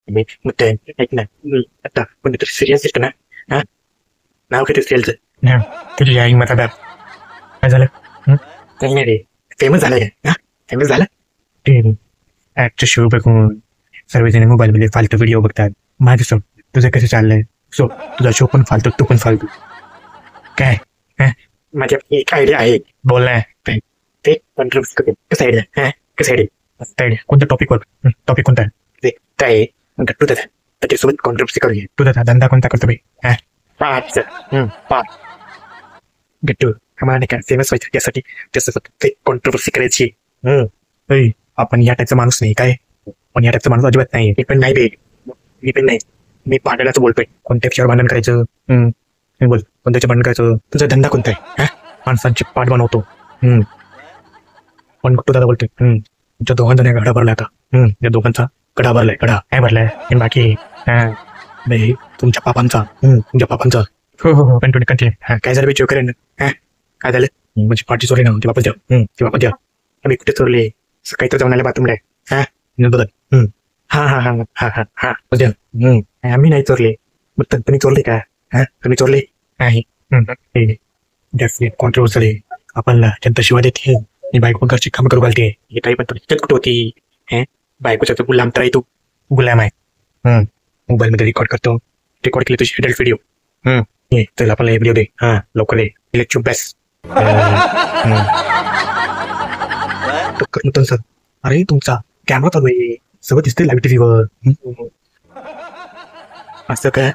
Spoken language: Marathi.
मग ते ऐक ना, आता कोणीतरी सिरियस दिसतं ना. हा, नाव किती सिरियलचं? तुझी आई मग आता काय झालं? काही नाही रे, फेमस झालं का? फेमस झालं ते ऍपच्या शो बघून सर्वजण मोबाईलमध्ये फालतू व्हिडिओ बघतात. माझं सो तुझं कसं चाललंय? सो तुझा शो पण फालतू, तू पण फालतू. काय? माझ्या एक आयडिया आहे. बोल ना. ते कंट्रोल कसं आयडिया? कसं आयडिया? कोणत्या टॉपिकवर? टॉपिक कोणता? ते काय गट्टू दादा त्याच्यासोबत कॉन्ट्रोवर्सी करूया. तू दादा धंदा कोणता करतो भाई? पाच. पाच गट्टू आम्हाला नाही का फेमस व्हायचं त्यासाठी त्याच्यासोबत ते कॉन्ट्रोवर्सी करायची. आपण या टाईपचा माणूस नाही काय. पण या टाईपचा माणूस अजिबात नाही. मी पण नाही बे. मी पण नाही. मी भांडणाचं बोलतोय. कोणत्या विषयावर भांडण करायचं? बोल कोणत्याचं भांडण करायचं? तुझा धंदा कोणता आहे? माणसांची पाठ बनवतो. पण तू दादा बोलतोय तुमच्या दोघांचा गडा भरलाय आता. या दोघांचा गडा भरलाय. गडा काय भरलाय? आणि बाकी नाही तुमच्या पापांचा. तुमच्या पापांचा. हो कंटिन्यू. काय झालं बे करेन? काय झालं? म्हणजे पाठी चोरी ना ते वापस द्या. ते वापस द्या. आम्ही कुठे चोरले? सकाळी तर जाऊन आले बाथरूमला. बदल. द्या. आम्ही नाही चोरले. मग तुम्ही चोरले का? तुम्ही चोरले नाही. कॉन्ट्रोवर्सरी आपल्याला जनता शिवाय देते. मी बायको घरची काम करू घालते. हे काही पण कुठे होती? बायकोच्या तू गुलाम तर आहे. तू गुलाम आहे. मोबाईल मध्ये रेकॉर्ड करतो. रेकॉर्ड केली तुझी अडल्ट व्हिडिओ. चल आपल्याला व्हिडिओ दे. लवकर दे. Electric base. सर अरे तुमचा कॅमेरा चालू आहे. सगळं दिसतंय लाईव्ह टीव्हीवर. असं काय?